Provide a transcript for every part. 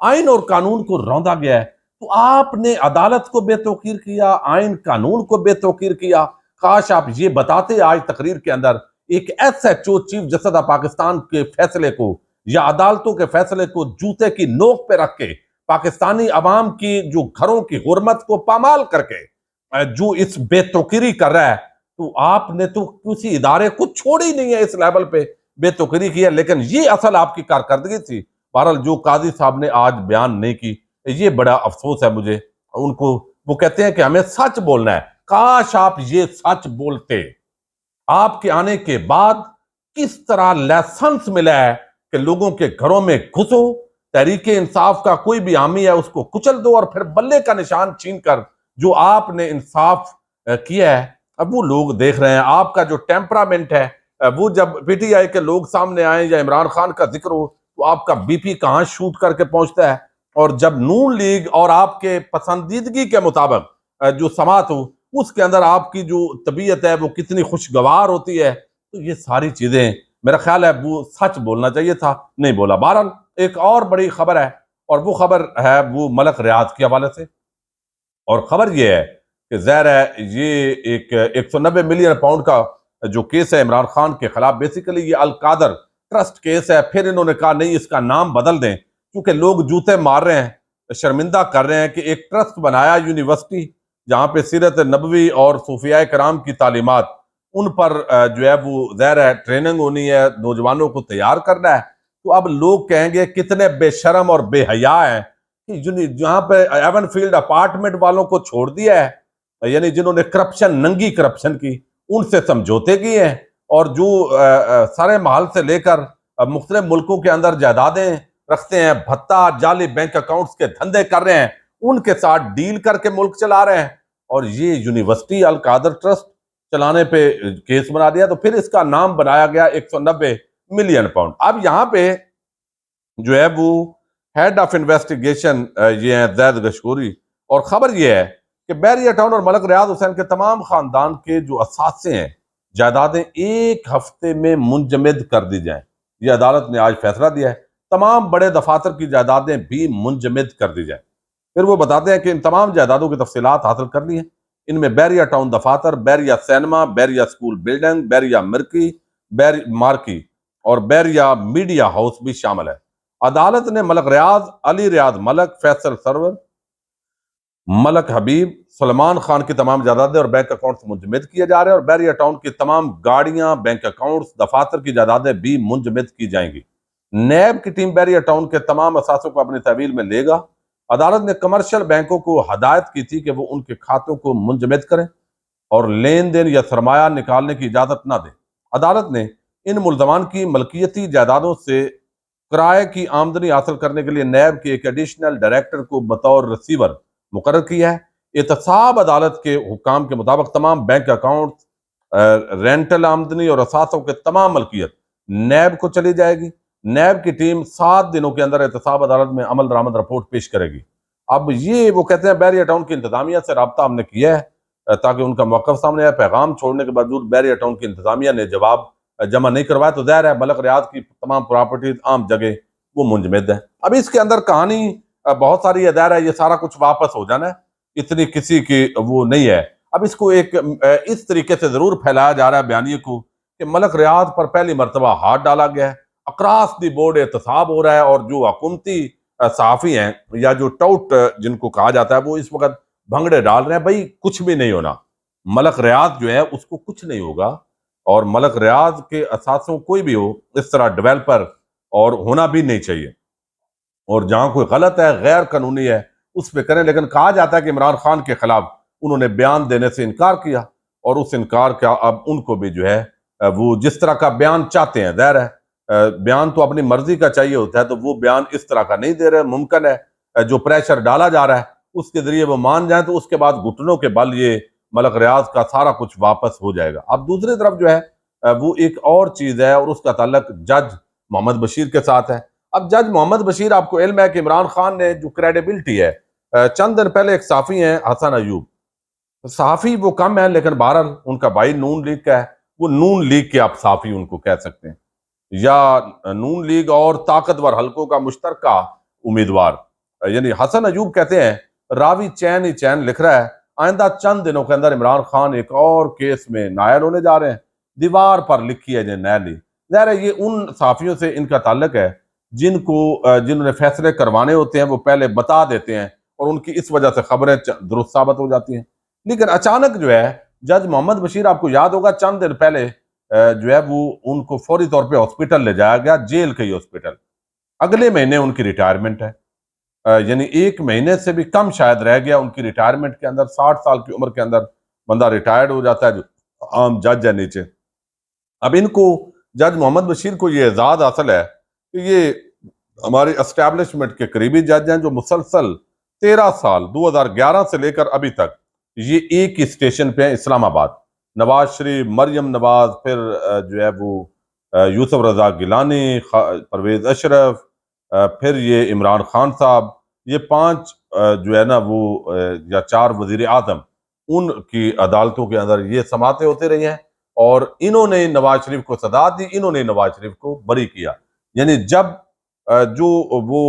آئین اور قانون کو روندا گیا ہے۔ تو آپ نے عدالت کو بے توقیر کیا، آئین قانون کو بے توقیر کیا۔ کاش آپ یہ بتاتے آج تقریر کے اندر ایک S H O chief justice of Pakistan کے فیصلے کو یا عدالتوں کے فیصلے کو جوتے کی نوک پہ رکھ کے پاکستانی عوام کی جو گھروں کی حرمت کو پامال کر کے جو اس بے توقیری کر رہا ہے، تو آپ نے تو کسی ادارے کو چھوڑی نہیں ہے اس لیول پہ بے توقیری کی ہے۔ لیکن یہ اصل آپ کی کارکردگی تھی۔ بہرحال جو قاضی صاحب نے آج بیان نہیں کی، یہ بڑا افسوس ہے مجھے ان کو۔ وہ کہتے ہیں کہ ہمیں سچ بولنا ہے، کاش آپ یہ سچ بولتے۔ آپ کے آنے کے بعد کس طرح لیسنس ملا ہے کہ لوگوں کے گھروں میں گھسو، تحریک انصاف کا کوئی بھی حامی ہے اس کو کچل دو، اور پھر بلے کا نشان چھین کر جو آپ نے انصاف کیا ہے، اب وہ لوگ دیکھ رہے ہیں۔ آپ کا جو ٹیمپرامنٹ ہے، وہ جب پی ٹی آئی کے لوگ سامنے آئیں یا عمران خان کا ذکر ہو تو آپ کا بی پی کہاں شوٹ کر کے پہنچتا ہے، اور جب نون لیگ اور آپ کے پسندیدگی کے مطابق جو سماعت ہو اس کے اندر آپ کی جو طبیعت ہے وہ کتنی خوشگوار ہوتی ہے، تو یہ ساری چیزیں میرا خیال ہے وہ سچ بولنا چاہیے تھا، نہیں بولا۔ بہرحال ایک اور بڑی خبر ہے، اور وہ خبر ہے وہ ملک ریاض کے حوالے سے، اور خبر یہ ہے کہ ظاہر ہے یہ ایک 190 ملین پاؤنڈ کا جو کیس ہے عمران خان کے خلاف، بیسیکلی یہ القادر ٹرسٹ کیس ہے۔ پھر انہوں نے کہا نہیں اس کا نام بدل دیں، کیونکہ لوگ جوتے مار رہے ہیں، شرمندہ کر رہے ہیں کہ ایک ٹرسٹ بنایا یونیورسٹی جہاں پہ سیرت نبوی اور صوفیاء کرام کی تعلیمات ان پر جو ہے وہ ظاہر ہے ٹریننگ ہونی ہے، نوجوانوں کو تیار کرنا ہے، تو اب لوگ کہیں گے کتنے بے شرم اور بے حیا ہیں کہ جہاں پہ ایون فیلڈ اپارٹمنٹ والوں کو چھوڑ دیا ہے، یعنی جنہوں نے کرپشن، ننگی کرپشن کی، ان سے سمجھوتے کیے ہیں، اور جو سارے محل سے لے کر مختلف ملکوں کے اندر جائیدادیں رکھتے ہیں، بھتہ جعلی بینک اکاؤنٹس کے دھندے کر رہے ہیں، ان کے ساتھ ڈیل کر کے ملک چلا رہے ہیں، اور یہ یونیورسٹی القادر ٹرسٹ چلانے پہ کیس بنا دیا، تو پھر اس کا نام بنایا گیا 190 ملین پاؤنڈ۔ اب یہاں پہ جو ہے وہ ہیڈ آف انویسٹیگیشن یہ ہیں زید گشکوری، اور خبر یہ ہے کہ بحریہ ٹاؤن اور ملک ریاض حسین کے تمام خاندان کے جو اثاثے ہیں، جائیدادیں ایک ہفتے میں منجمد کر دی جائیں۔ یہ عدالت نے آج فیصلہ دیا ہے، تمام بڑے دفاتر کی جائیدادیں بھی منجمد کر دی جائیں۔ پھر وہ بتاتے ہیں کہ ان تمام جائیدادوں کی تفصیلات حاصل کر لی ہیں، ان میں بحریہ ٹاؤن دفاتر، بحریہ سینما، بحریہ اسکول بلڈنگ، بحریہ مارکی اور بحریہ میڈیا ہاؤس بھی شامل ہے۔ عدالت نے ملک ریاض، علی ریاض ملک، فیصل سرور، ملک حبیب، سلمان خان کی تمام جائیدادیں اور بینک اکاؤنٹس منجمد کیے جا رہے ہیں، اور بحریہ ٹاؤن کی تمام گاڑیاں، بینک اکاؤنٹس، دفاتر کی جائیدادیں بھی منجمد کی جائیں گی۔ نیب کی ٹیم بحریہ ٹاؤن کے تمام اثاثوں کو اپنی تحویل میں لے گا۔ عدالت نے کمرشل بینکوں کو ہدایت کی تھی کہ وہ ان کے کھاتوں کو منجمد کریں اور لین دین یا سرمایہ نکالنے کی اجازت نہ دیں۔ عدالت نے ان ملزمان کی ملکیتی جائیدادوں سے کرائے کی آمدنی حاصل کرنے کے لیے نیب کے ایک ایڈیشنل ڈائریکٹر کو بطور ریسیور مقرر کیا ہے۔ احتساب عدالت کے حکام کے مطابق تمام بینک اکاؤنٹ، رینٹل آمدنی اور اثاثوں کے تمام ملکیت نیب کو چلی جائے گی۔ نیب کی ٹیم 7 دنوں کے اندر احتساب عدالت میں عمل درآمد رپورٹ پیش کرے گی۔ اب یہ وہ کہتے ہیں بحریہ ٹاؤن کی انتظامیہ سے رابطہ ہم نے کیا ہے تاکہ ان کا موقف سامنے آئے۔ پیغام چھوڑنے کے باوجود بحریہ ٹاؤن کی انتظامیہ نے جواب جمع نہیں کروایا، تو ظاہر ہے ملک ریاض کی تمام پراپرٹیز، عام جگہ وہ منجمد ہیں۔ اب اس کے اندر کہانی بہت ساری ہے، ظاہر ہے یہ سارا کچھ واپس ہو جانا ہے، اتنی کسی کی وہ نہیں ہے۔ اب اس کو ایک اس طریقے سے ضرور پھیلایا جا رہا ہے بیانیے کو کہ ملک ریاض پر پہلی مرتبہ ہاتھ ڈالا گیا ہے، اکراس دی بورڈ احتساب ہو رہا ہے، اور جو حکومتی صحافی ہیں یا جو ٹاؤٹ جن کو کہا جاتا ہے وہ اس وقت بھنگڑے ڈال رہے ہیں، بھائی کچھ بھی نہیں ہونا، ملک ریاض جو ہے اس کو کچھ نہیں ہوگا، اور ملک ریاض کے اثاثوں کوئی بھی ہو اس طرح ڈیولپر اور ہونا بھی نہیں چاہیے، اور جہاں کوئی غلط ہے، غیر قانونی ہے، اس پہ کریں۔ لیکن کہا جاتا ہے کہ عمران خان کے خلاف انہوں نے بیان دینے سے انکار کیا، اور اس انکار کا اب ان کو بھی جو ہے وہ جس طرح کا بیان چاہتے ہیں، ظاہر ہے بیان تو اپنی مرضی کا چاہیے ہوتا ہے، تو وہ بیان اس طرح کا نہیں دے رہے۔ ممکن ہے جو پریشر ڈالا جا رہا ہے اس کے ذریعے وہ مان جائیں، تو اس کے بعد گھٹنوں کے بل یہ ملک ریاض کا سارا کچھ واپس ہو جائے گا۔ اب دوسری طرف جو ہے وہ ایک اور چیز ہے، اور اس کا تعلق جج محمد بشیر کے ساتھ ہے۔ اب جج محمد بشیر، آپ کو علم ہے کہ عمران خان نے جو کریڈیبلٹی ہے، چند دن پہلے ایک صحافی ہیں حسن ایوب، صحافی وہ کم ہیں لیکن بہرحال ان کا بھائی نون لیگ کا ہے، وہ نون لیگ کے آپ صحافی ان کو کہہ سکتے ہیں، یا نون لیگ اور طاقتور حلقوں کا مشترکہ امیدوار. یعنی حسن ایوب کہتے ہیں راوی چین ہی چین لکھ رہا ہے آئندہ چند دنوں کے اندر عمران خان ایک اور کیس میں نائل ہونے جا رہے ہیں. دیوار پر لکھی ہے جی نیلی. ظاہر ہے یہ ان صحافیوں سے ان کا تعلق ہے جنہوں نے فیصلے کروانے ہوتے ہیں وہ پہلے بتا دیتے ہیں اور ان کی اس وجہ سے خبریں درست ثابت ہو جاتی ہیں. لیکن اچانک جو ہے جج محمد بشیر، آپ کو یاد ہوگا چند دن پہلے جو ہے وہ ان کو فوری طور پہ ہاسپٹل لے جایا گیا، جیل کے ہی ہاسپٹل. اگلے مہینے ان کی ریٹائرمنٹ ہے. یعنی ایک مہینے سے بھی کم شاید رہ گیا ان کی ریٹائرمنٹ کے اندر. 60 سال کی عمر کے اندر بندہ ریٹائرڈ ہو جاتا ہے جو عام جج ہے نیچے. اب ان کو جج محمد بشیر کو یہ اعزاز حاصل ہے کہ یہ ہمارے اسٹیبلشمنٹ کے قریبی جج ہیں جو مسلسل 13 سال 2011 سے لے کر ابھی تک یہ ایک ہی اسٹیشن پہ ہیں، اسلام آباد. نواز شریف، مریم نواز، پھر جو ہے وہ یوسف رضا گیلانی، پرویز اشرف، پھر یہ عمران خان صاحب، یہ 5 جو ہے نا وہ یا 4 وزیر اعظم، ان کی عدالتوں کے اندر یہ سماعتیں ہوتے رہی ہیں اور انہوں نے نواز شریف کو سزا دی، انہوں نے نواز شریف کو بری کیا. یعنی جب جو وہ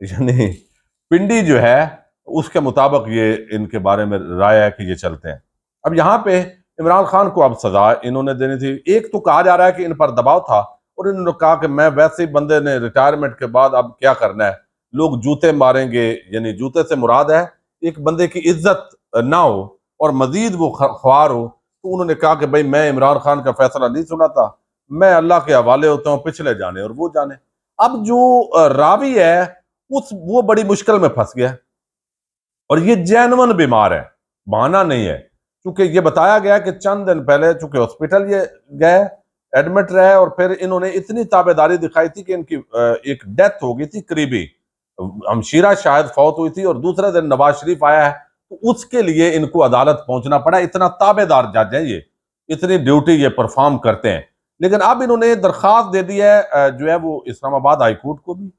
یعنی پنڈی جو ہے اس کے مطابق یہ ان کے بارے میں رائے ہے کہ یہ چلتے ہیں. اب یہاں پہ عمران خان کو اب سزا انہوں نے دینی تھی. ایک تو کہا جا رہا ہے کہ ان پر دباؤ تھا اور انہوں نے کہا کہ میں ویسے ہی بندے نے ریٹائرمنٹ کے بعد اب کیا کرنا ہے، لوگ جوتے ماریں گے. یعنی جوتے سے مراد ہے ایک بندے کی عزت نہ ہو اور مزید وہ خوار ہو. تو انہوں نے کہا کہ بھئی میں عمران خان کا فیصلہ نہیں سناتا، میں اللہ کے حوالے ہوتا ہوں، پچھلے جانے اور وہ جانے. اب جو راوی ہے وہ بڑی مشکل میں پھنس گیا اور یہ جینون بیمار ہے، بہانہ نہیں ہے. کیونکہ یہ بتایا گیا کہ چند دن پہلے چونکہ ہاسپٹل یہ گئے، ایڈمٹ رہے اور پھر انہوں نے اتنی تابعداری دکھائی تھی کہ ان کی ایک ڈیتھ ہو گئی تھی قریبی، ہمشیرہ شاید فوت ہوئی تھی اور دوسرے دن نواز شریف آیا ہے تو اس کے لیے ان کو عدالت پہنچنا پڑا. اتنا تابعدار جج ہیں یہ، اتنی ڈیوٹی یہ پرفارم کرتے ہیں. لیکن اب انہوں نے درخواست دے دی ہے جو ہے وہ اسلام آباد ہائی کورٹ کو بھی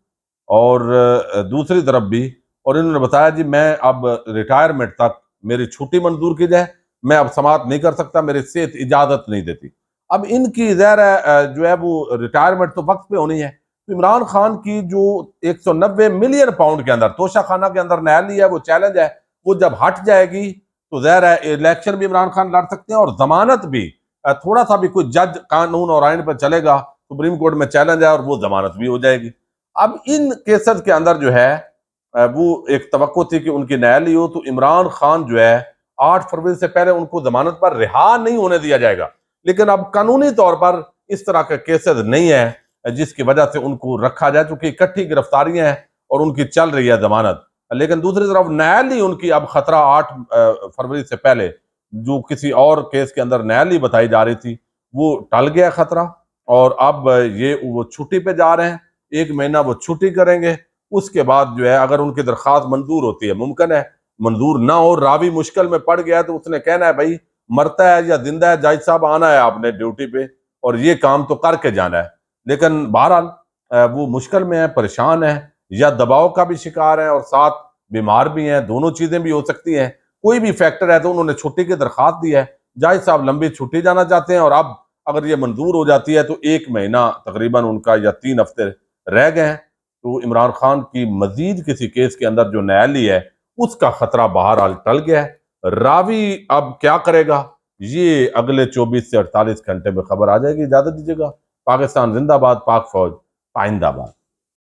اور دوسری طرف بھی، اور انہوں نے بتایا جی میں اب ریٹائرمنٹ تک میری چھٹی منظور کی جائے، میں اب سماعت نہیں کر سکتا، میری صحت اجازت نہیں دیتی. اب ان کی ظاہر ہے جو ہے وہ ریٹائرمنٹ تو وقت پہ ہونی ہے. عمران خان کی جو 190 ملین پاؤنڈ کے اندر توشہ خانہ کے اندر نیالی ہے، وہ چیلنج ہے، وہ جب ہٹ جائے گی تو ظاہر ہے الیکشن بھی عمران خان لڑ سکتے ہیں اور ضمانت بھی. تھوڑا سا بھی کوئی جج قانون اور آئین پر چلے گا، سپریم کورٹ میں چیلنج ہے اور وہ ضمانت بھی ہو جائے گی. اب ان کیسز کے اندر جو ہے وہ ایک توقع تھی کہ ان کی نیالی ہو تو عمران خان جو ہے 8 فروری سے پہلے ان کو ضمانت پر رہا نہیں ہونے دیا جائے گا. لیکن اب قانونی طور پر اس طرح کے کیسز نہیں ہے جس کی وجہ سے ان کو رکھا جائے، چونکہ اکٹھی گرفتاریاں ہیں اور ان کی چل رہی ہے ضمانت. لیکن دوسری طرف نیالی ان کی اب خطرہ 8 فروری سے پہلے جو کسی اور کیس کے اندر نیالی بتائی جا رہی تھی وہ ٹل گیا خطرہ، اور اب یہ وہ چھٹی پہ جا رہے ہیں. 1 مہینہ وہ چھٹی کریں گے، اس کے بعد جو ہے اگر ان کی درخواست منظور ہوتی ہے، ممکن ہے منظور نہ ہو، راوی مشکل میں پڑ گیا تو اس نے کہنا ہے بھائی مرتا ہے یا زندہ ہے، جج صاحب آنا ہے آپ نے ڈیوٹی پہ اور یہ کام تو کر کے جانا ہے. لیکن بہرحال وہ مشکل میں ہے، پریشان ہے، یا دباؤ کا بھی شکار ہے اور ساتھ بیمار بھی ہیں، دونوں چیزیں بھی ہو سکتی ہیں. کوئی بھی فیکٹر ہے تو انہوں نے چھٹی کی درخواست دی ہے. جج صاحب لمبی چھٹی جانا چاہتے ہیں اور اب اگر یہ منظور ہو جاتی ہے تو 1 مہینہ تقریباً ان کا یا 3 ہفتے رہ گئے ہیں. تو عمران خان کی مزید کسی کیس کے اندر جو نیالی ہے اس کا خطرہ بہرحال ٹل گیا ہے. راوی اب کیا کرے گا یہ اگلے 24 سے 48 گھنٹے میں خبر آ جائے گی. اجازت دیجیے گا. پاکستان زندہ باد، پاک فوج پائندہ باد.